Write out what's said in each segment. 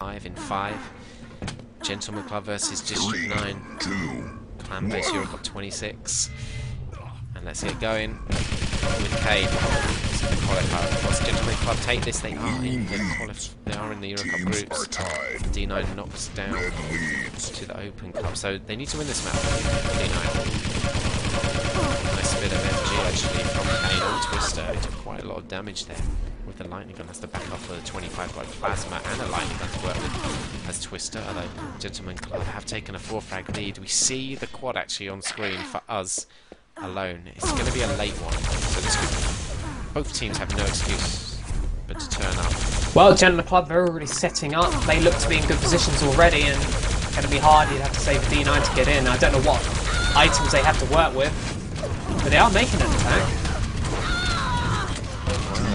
5 in 5. Gentleman Club versus District 9. ClanBase EuroCup 26. And let's get going with Cade. This is the qualifier. Of course, Gentleman Club take this. They are in the EuroCup groups. D9 knocks down to the Open Cup. So they need to win this map. D9. Nice bit of MG actually from Cade on Twister. He took quite a lot of damage there with the lightning gun. That's the backup for the 25 by plasma and a lightning gun to work with as Twister. Although Gentleman Club have taken a 4-frag lead. We see the quad actually on screen for us alone. It's going to be a late one. So this could, both teams have no excuse but to turn up. Well, Gentleman Club, they're already setting up. They look to be in good positions already, and it's going to be hard. You'd have to save D9 to get in. I don't know what items they have to work with, but they are making an attack.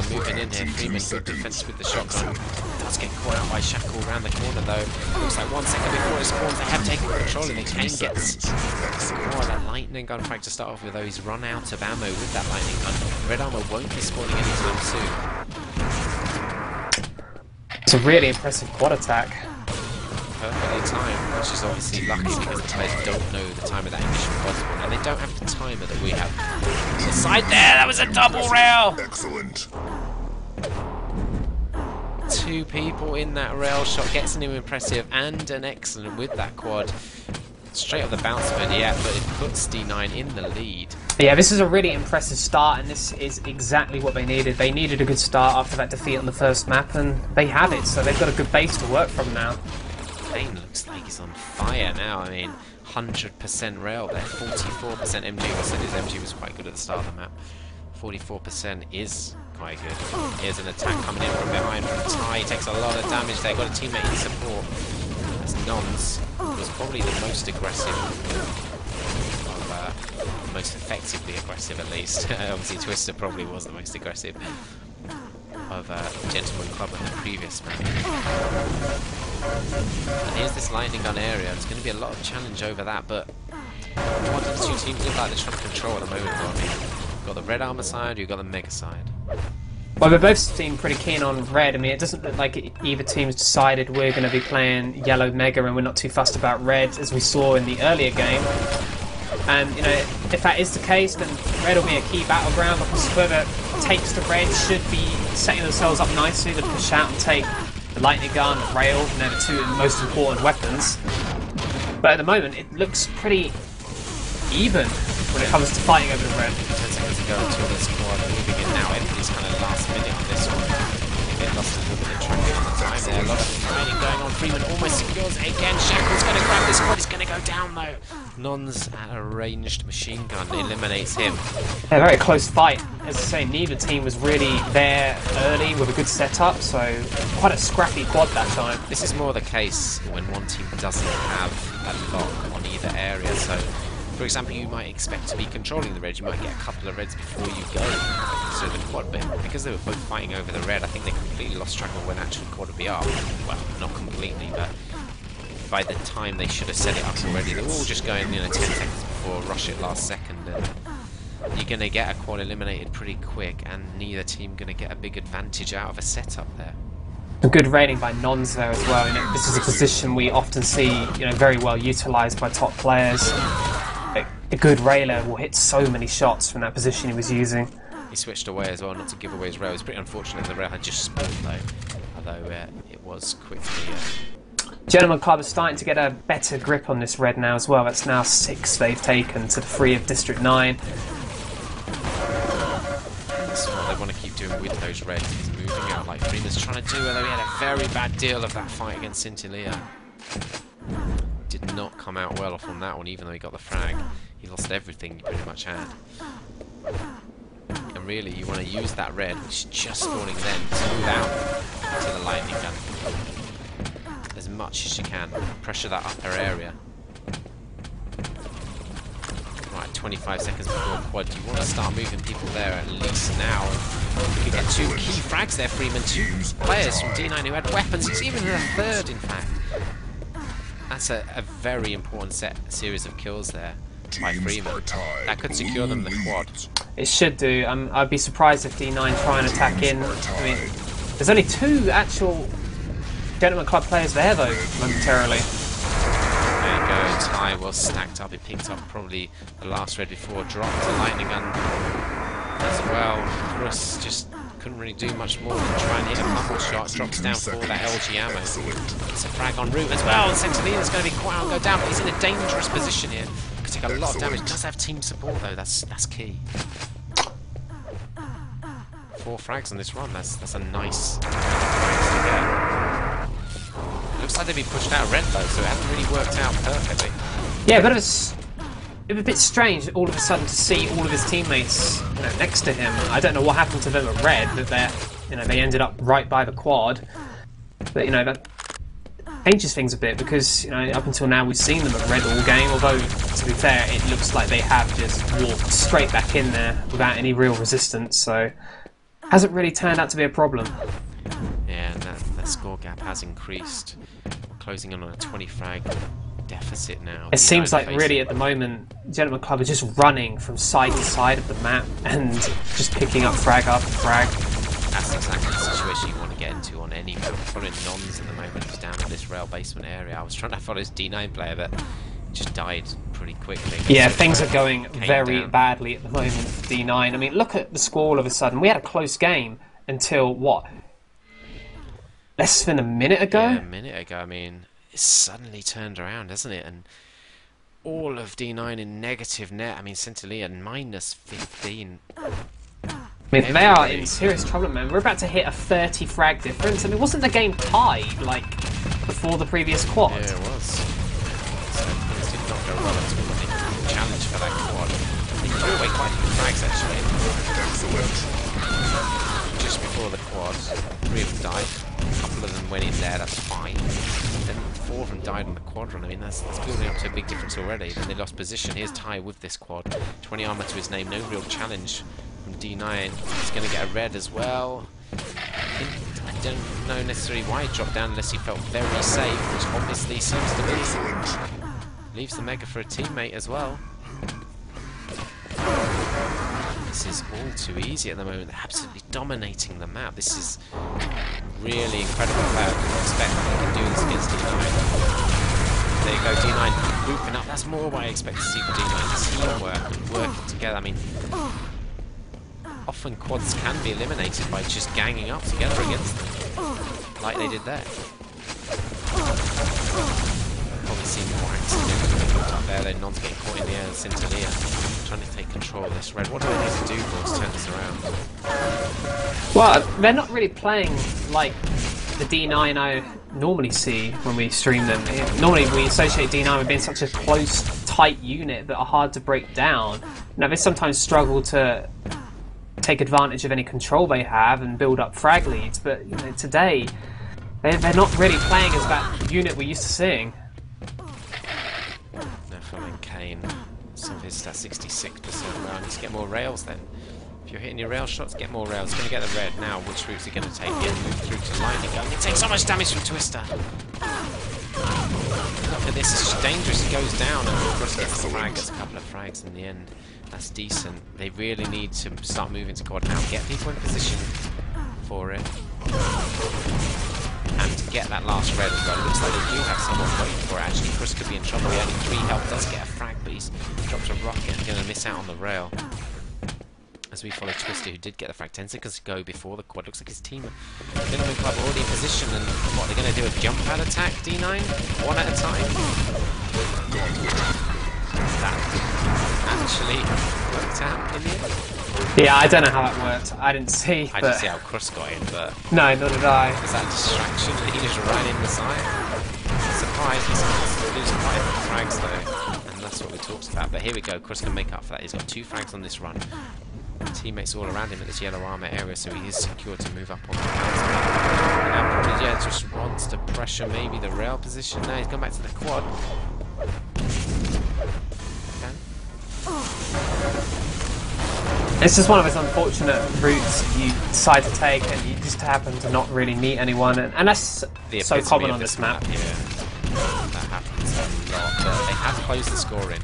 Moving in here, Freeman, good defense with the shotgun. Does get caught out by Shackle around the corner though. Looks like 1 second before it spawns, they have taken control and they can get that lightning gun frag to start off with, though he's run out of ammo with that lightning gun. Red armor won't be spawning anytime soon. It's a really impressive quad attack. Perfectly timed, which is obviously lucky because the players don't know the time of that initial quad spawn, and they don't have the timer that we have. To the side there, that was a double rail! Excellent. 2 people in that rail shot gets an impressive and an excellent with that quad. Straight up the bounce pad, yeah, but it puts D9 in the lead. Yeah, this is a really impressive start, and this is exactly what they needed. They needed a good start after that defeat on the first map, and they have it, so they've got a good base to work from now. Lane looks like he's on fire now. I mean, 100% rail there, 44% MG. I said his MG was quite good at the start of the map. 44% is quite good. Here's an attack coming in from behind from Ty. He takes a lot of damage there. Got a teammate in support. As Nons was probably the most aggressive, most effectively aggressive at least. Obviously Twister probably was the most aggressive of Gentleman Club in the previous map. And here's this lightning gun area. There's going to be a lot of challenge over that, but one of the 2 teams look like they're trying to control at the moment. You've got the red armor side, you've got the mega side. Well, they both seem pretty keen on red. I mean, it doesn't look like either team's decided we're going to be playing yellow mega and we're not too fussed about red, as we saw in the earlier game. And, you know, if that is the case, then red will be a key battleground, because whoever takes the red should be setting themselves up nicely to push out and take the lightning gun, the rail, and they're the 2 most important weapons. But at the moment, it looks pretty even when it comes to fighting over the red. 10 seconds to go until this squad moving in now. Everybody's kind of last minute on this one. They lost a little bit of track on the time there. A lot of fighting going on. Freeman almost secures it again. Shackle's going to grab this squad. He's going to go down though. Nons at a ranged machine gun eliminates him. A very close fight. As I say, neither team was really there early with a good setup, so quite a scrappy quad that time. This is more the case when one team doesn't have a lock on either area. So, for example, you might expect to be controlling the red. You might get a couple of reds before you go. So the quad, but because they were both fighting over the red, I think they completely lost track of when actually quad would be up. Well, not completely, but by the time they should have set it up already, they were all just going, you know, 10 seconds before, rush it last second, and you're going to get a quad eliminated pretty quick, and neither team going to get a big advantage out of a setup there. A good raiding by Nons there as well. You know, this is a position we often see, you know, very well utilised by top players. A good railer will hit so many shots from that position he was using. He switched away as well, not to give away his rail. It was pretty unfortunate the rail had just spawned though, although it was quickly. Gentleman Club is starting to get a better grip on this red now as well. That's now 6 they've taken to the 3 of District 9. That's what they want to keep doing with those reds. He's moving out like Freeman's trying to do, although he had a very bad deal of that fight against Scintilla. Did not come out well off on that one, even though he got the frag. He lost everything he pretty much had. And really, you want to use that red, which is just spawning then, to move out to the lightning gun as much as you can. Pressure that upper area. Right, 25 seconds before quad. You want to start moving people there at least now. You can get 2 key frags there, Freeman. 2 players from D9 who had weapons. He's even in a 3rd, in fact. That's a very important series of kills there by Freeman. That could secure them the quad. It should do. I'd be surprised if D9 try and attack in. I mean, there's only 2 actual Gentleman Club players there though, momentarily. There you go, Ty was stacked up. He picked up probably the last red before, dropped a lightning gun as well. Chris just couldn't really do much more than try and hit a couple shots. Drops down for that LG ammo. It's a frag en route as well. Centilina's going to be quite on go down, but he's in a dangerous position here. Could take a lot of damage. Does have team support though. That's key. 4 frags on this run. That's a nice frags to get. Looks like they've been pushed out of red though, so it hasn't really worked out perfectly. Yeah, but it was a bit strange all of a sudden to see all of his teammates, you know, next to him. I don't know what happened to them at red, that they ended up right by the quad. But you know, that changes things a bit because, you know, up until now we've seen them at red all game, although to be fair it looks like they have just walked straight back in there without any real resistance, so hasn't really turned out to be a problem. Yeah, and that score gap has increased. Closing in on a 20 frag deficit now. It seems like really at the moment Gentleman Club are just running from side to side of the map and just picking up frag after frag. That's exactly the situation you want to get into on any map. Following Nons at the moment, who's down in this rail basement area. I was trying to follow this D9 player but just died pretty quickly. Yeah, things are going very badly at the moment for D9. I mean, look at the score all of a sudden. We had a close game until, what, less than a minute ago? Yeah, a minute ago. I mean, it's suddenly turned around, hasn't it? And all of D9 in negative net. I mean, Centillia minus 15. I mean, they are in serious trouble, man. We're about to hit a 30 frag difference. I mean, wasn't the game tied, like, before the previous quad? Yeah, it was. So things did not go well at all. I think the challenge for that quad. He threw away quite a few frags, actually. Just before the quad, 3 of them died. A couple of them went in there, that's fine. Then 4 of them died on the quad run. I mean, that's building up to a big difference already. Then they lost position. Here's Ty with this quad. 20 armor to his name. No real challenge from D9. He's going to get a red as well. I don't know necessarily why he dropped down unless he felt very safe, which obviously seems to be. Leaves the Mega for a teammate as well. This is all too easy at the moment. They're absolutely dominating the map. This is really incredible player. I couldn't expect that they can do this against D9. There you go, D9 looping up. That's more what I expect to see from D9. Teamwork and working together. I mean, often quads can be eliminated by just ganging up together against them, like they did there. Probably seen more accidents up there. They're not getting caught in the air. Centillia trying to take control of this red. What do they need to do to turn this around? Well, they're not really playing like the D9 I normally see when we stream them. Normally we associate D9 with being such a close, tight unit that are hard to break down. Now they sometimes struggle to take advantage of any control they have and build up frag leads, but you know, today they're not really playing as that unit we're used to seeing. Now following Kane, some of his stats 66% around. Need to get more rails then. If you're hitting your rail shots, get more rails. Going to get the red now. Which routes are going to take it? Move through to lightning gun. It takes so much damage from Twister. Look at this, it's dangerous. He goes down and Cross gets the frag, gets a couple of frags in the end. That's decent. They really need to start moving to quad now. Get people in position for it. And to get that last red as well. It looks like they do have someone waiting for it actually. Chris could be in trouble. He only 3 health, does get a frag, but he's dropped a rocket and going to miss out on the rail. As we follow Twister, who did get the frag 10 seconds ago before the quad. Looks like his team Gentleman Club already in position, and what they're going to do, a jump pad attack, D9, one at a time. That actually worked out in the end. Yeah, I don't know how that worked. I didn't see. I didn't see how Cross got in, but no, nor did I. Was that a distraction? He just ran in the side. Surprise! He's losing quite a few frags though, and that's what we talked about. But here we go. Cross can make up for that. He's got 2 frags on this run. Teammates all around him at this yellow armor area, so he is secure to move up on the counter. And now probably, yeah, just wants to pressure maybe the rail position. Now he's gone back to the quad. Okay. It's just one of those unfortunate routes you decide to take and you just happen to not really meet anyone, and that's so common on this map. Yeah, that happens a lot, but they have closed the score in.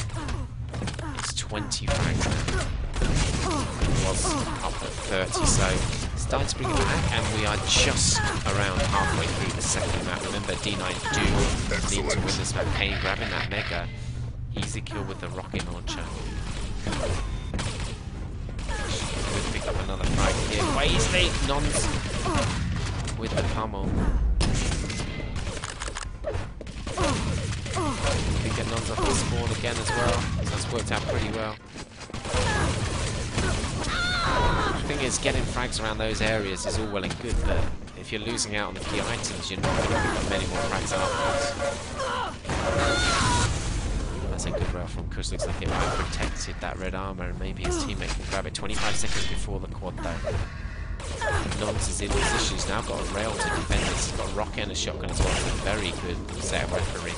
It's 20 frags now. It was up at 30, so it's starting to bring it back, and we are just around halfway through the second map. Remember, D9 do need to win this map. Kane grabbing that Mega. Easy kill with the rocket launcher. Could pick up another frag here. Weasley, Nons with the pummel. We get Nons off the spawn again as well. So that's worked out pretty well. The thing is, getting frags around those areas is all well and good, but if you're losing out on the key items, you're not going to pick up many more frags afterwards. That's a good rail from Kush. Looks like it might have protected that red armor, and maybe his teammate can grab it. 25 seconds before the quad, though. Nons is in position. He's now got a rail to defend this. He's got a rocket and a shotgun as well. It's a very good set of weaponry.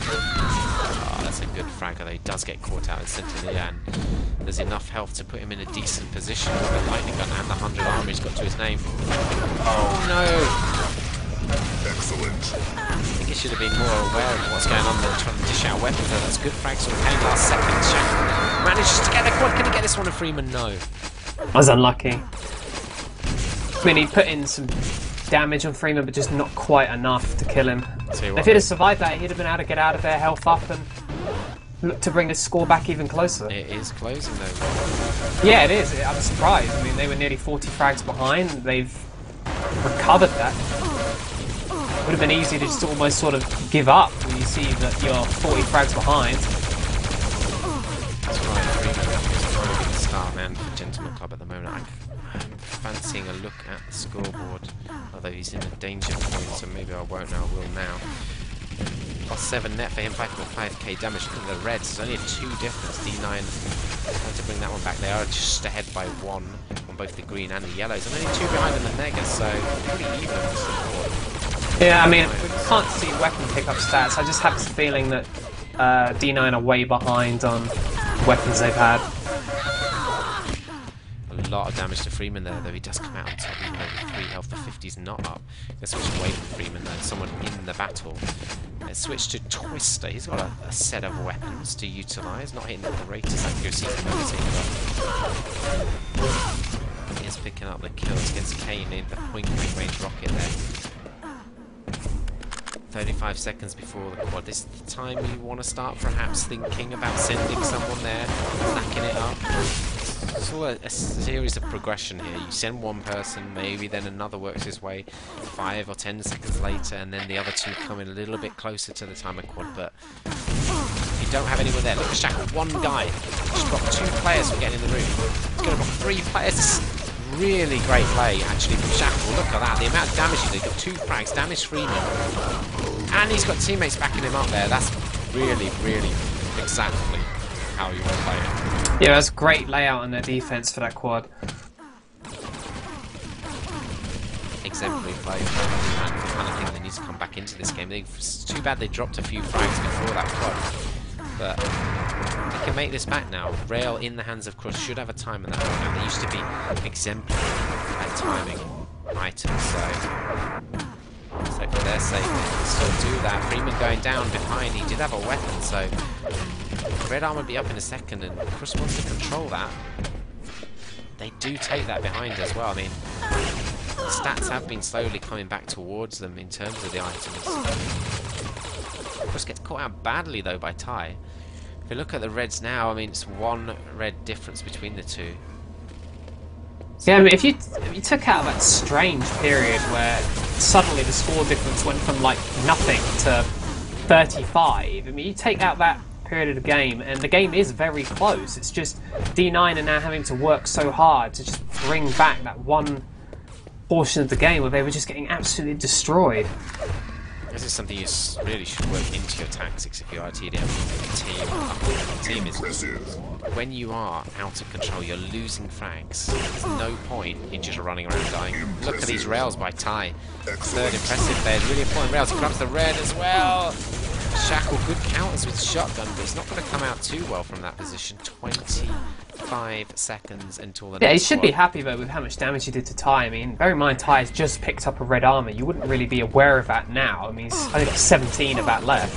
Oh, that's a good frag, although he does get caught out in Centennial, and there's enough health to put him in a decent position with the lightning gun and the 100 armor he's got to his name. Oh no! Excellent. I think he should have been more aware of what's going on than trying to dish out weapons. Though that's good frags from Kane last second. Shaq manages to get the quad. Can he get this one to Freeman? No. I was unlucky. I mean, he put in some damage on Freeman, but just not quite enough to kill him. If he'd have survived that, he'd have been able to get out of there, health up, and look to bring the score back even closer. It is closing though. Yeah, it is. I'm surprised. I mean, they were nearly 40 frags behind. They've recovered that. Would have been easy to just almost sort of give up when you see that you're 40 frags behind. That's right. Freeman is trying to be the star man for Gentleman Club at the moment. I'm fancying a look at the scoreboard, although he's in a danger point, so maybe I won't now. I will now. +7 net for him, 5.5k damage. Look at the Reds, there's only a 2 difference. D9 trying to bring that one back. They are just ahead by 1 on both the green and the yellows, and only 2 behind in the Mega, so pretty even across the board. Yeah, I mean, we can't see weapon pickup stats. I just have this feeling that D9 are way behind on weapons they've had. A lot of damage to Freeman there, though he does come out on top, even though with 3 health, the 50's not up. Let's switch away from Freeman though, someone in the battle. Let's switch to Twister. He's got a set of weapons to utilise, not hitting the greatest accuracy ability, but he is picking up the kills against Kane in the point-blank range rocket there. 35 seconds before the quad. This is the time you want to start perhaps thinking about sending someone there, stacking it up. It's all a series of progression here. You send one person, maybe then another works his way 5 or 10 seconds later, and then the other 2 come in a little bit closer to the time of quad. But if you don't have anyone there, look at Shackle, one guy. Just got 2 players from getting in the room. He's going to got 3 players. Really great play actually from Shackle. Look at that, the amount of damage he did. Got 2 frags, damaged Freeman, and he's got teammates backing him up there. That's really, really exactly how you want to play it. Yeah, that's a great layout on their defense for that quad. Exemplary play from the kind of thing that needs to come back into this game. It's too bad they dropped a few frags before that quad, but they can make this back now. Rail in the hands of Crush should have a time in that one. Now, they used to be exemplary at timing items, so for their sake, they can still do that. Freeman going down behind, he did have a weapon, so red armor will be up in a second, and Crush wants to control that. They do take that behind as well. I mean, the stats have been slowly coming back towards them in terms of the items. Crush gets caught out badly though by Ty. If you look at the Reds now, I mean, it's 1 red difference between the 2. Yeah, I mean, if you took out that strange period where suddenly the score difference went from like nothing to 35, I mean, you take out that period of the game, and the game is very close. It's just D9 are now having to work so hard to just bring back that one portion of the game where they were just getting absolutely destroyed. This is something you really should work into your tactics if you are a TDM team. Is when you are out of control, you're losing frags. There's no point in just running around dying. Look at these rails by Ty. Third impressive there. Really important rails. He grabs the red as well. Shackle, good counters with shotgun, but he's not going to come out too well from that position. 25 seconds until the next he should one. be happy though with how much damage he did to Ty. I mean, bear in mind Ty has just picked up a red armor. You wouldn't really be aware of that now. I mean, he's only got 17 of that left.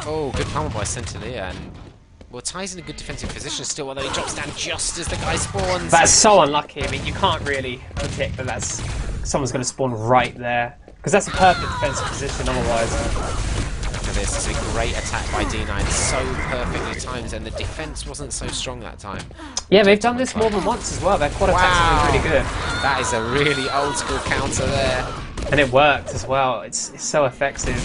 Oh, good pummel by Centennial, and Well, Ty's in a good defensive position still, although he drops down just as the guy spawns. That's so unlucky. I mean, you can't really predict that someone's going to spawn right there. Because that's a perfect defensive position otherwise. Look at this. It's a great attack by D9. So perfectly timed, and the defense wasn't so strong that time. Yeah, they've done this more than once as well. Their quad attacks have been pretty good. That is a really old school counter there. And it worked as well. It's so effective.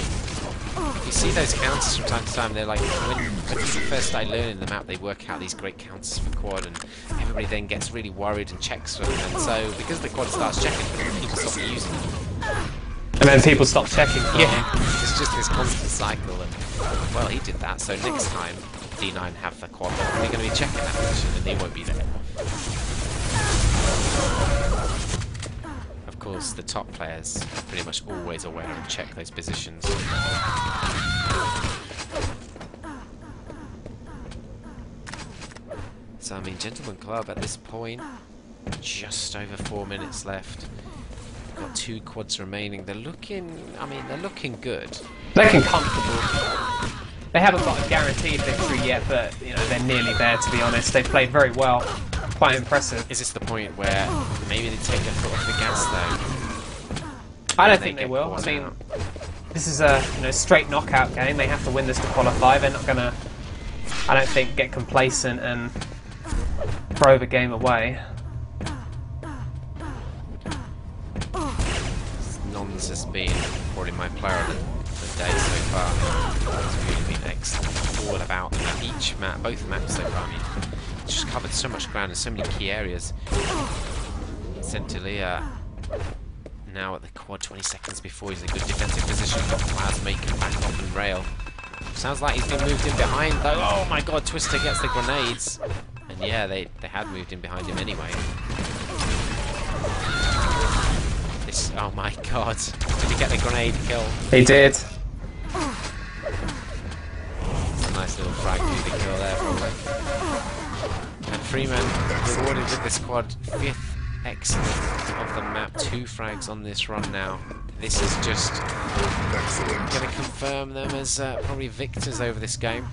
You see those counters from time to time. They're like, when you first start learning the map, they work out these great counters for quad, and everybody then gets really worried and checks for them. And so, because the quad starts checking for them, people stop using them. And then people stop checking for them. Yeah, it's just this constant cycle. And, well, he did that, so next time D9 have the quad, they're going to be checking that position, and they won't be there. Of course, the top players are pretty much always aware and check those positions. So, I mean, Gentleman Club at this point, just over 4 minutes left. Got 2 quads remaining. They're looking, I mean, they're looking good. Looking comfortable. They haven't got a guaranteed victory yet, but you know they're nearly there. To be honest, they've played very well. Quite impressive. Is this the point where maybe they take their foot off the gas, though? I don't think they will. I mean, this is a straight knockout game. They have to win this to qualify. They're not gonna, I don't think, get complacent and throw the game away. Nons has been probably my player of the day so far. He's really been excellent. All about the map. Each map, both maps so far. I mean, just covered so much ground in so many key areas. Centilea now at the quad 20 seconds before he's in a good defensive position. Got Plasma, he can back off and rail. Sounds like he's been moved in behind though. Oh my god, Twister gets the grenades. And yeah, they had moved in behind him anyway. This, oh my god. Did he get the grenade kill? He did. It's a nice little frag through the kill there probably. And Freeman rewarded with this quad. 5th excellent of the map. 2 frags on this run now. This is just going to confirm them as probably victors over this game.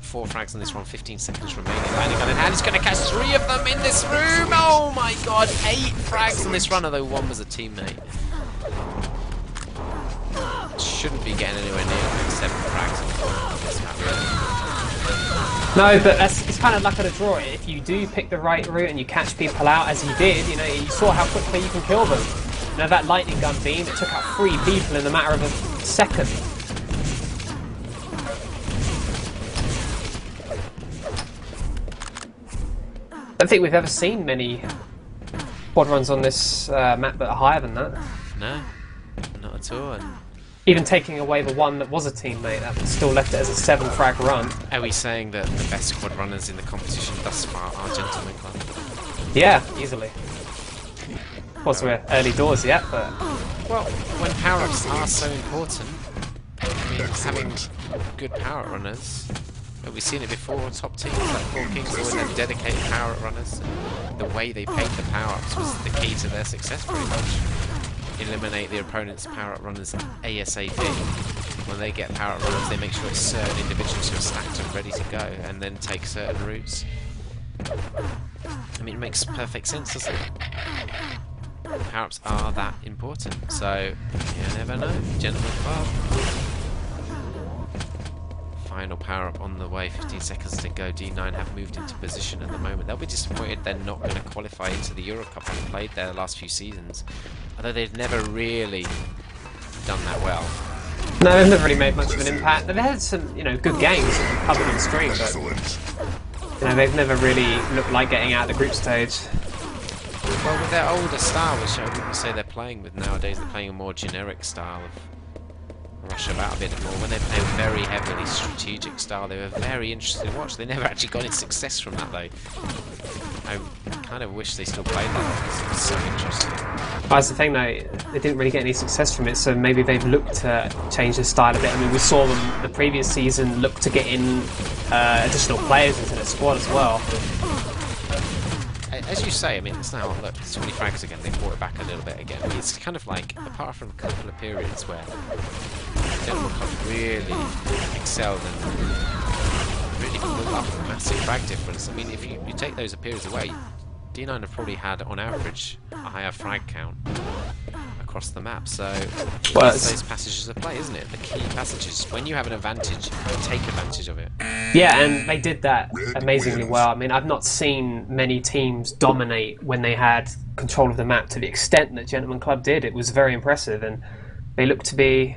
4 frags on this run, 15 seconds remaining. Landing gun in hand, he's going to catch 3 of them in this room! Oh my god, 8 frags on this run, although 1 was a teammate. Shouldn't be getting anywhere near 7 frags on this map, really. No, but it's kind of luck of the draw. If you do pick the right route and you catch people out, as he did, you saw how quickly you can kill them. That lightning gun beam, it took out 3 people in the matter of a second. I don't think we've ever seen many quad runs on this map that are higher than that. No, not at all. And even taking away the one that was a teammate, that still left it as a 7 frag run. Are we saying that the best quad runners in the competition thus far are Gentleman Club? Yeah, easily. Of course, we're early doors yet, but... Well, when power-ups are so important, I mean, having good power-up runners, we've seen it before, top teams like 4 Kings always had dedicated power-up runners. The way they paid the power-ups was the key to their success, pretty much. Eliminate the opponent's power-up runners ASAP. When they get power-up runners, they make sure it's certain individuals who are stacked and ready to go, and then take certain routes. I mean, it makes perfect sense, doesn't it? Power-ups are that important, so you never know. Gentleman Club. Final power-up on the way, 15 seconds to go. D9 have moved into position at the moment. They'll be disappointed they're not going to qualify into the EuroCup, having played there the last few seasons. Although they've never really done that well. No, they've never really made much of an impact. They've had some, good games covered on stream, but they've never really looked like getting out of the group stage. Well, with their older style, which I wouldn't say they're playing with nowadays, they're playing a more generic style of rush about a bit more. When they play a very heavily strategic style, they were very interesting to watch. They never actually got any success from that, though. I kind of wish they still played that because it was so interesting. Well, that's the thing, though. They didn't really get any success from it, so maybe they've looked to change their style a bit. I mean, we saw them the previous season look to get in additional players into the squad as well. As you say, I mean, it's now, look, it's 20 frags again, they brought it back a little bit again. I mean, it's kind of like, apart from a couple of periods where Gentleman Club really excelled and built up a massive frag difference. I mean, if you take those periods away, D9 have probably had, on average, a higher frag count across the map. So it's those passages of play, isn't it? The key passages. When you have an advantage, take advantage of it. Yeah, and they did that amazingly well. I mean, I've not seen many teams dominate when they had control of the map to the extent that Gentleman Club did. It was very impressive, and they looked to be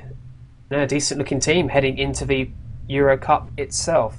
a decent-looking team heading into the EuroCup itself.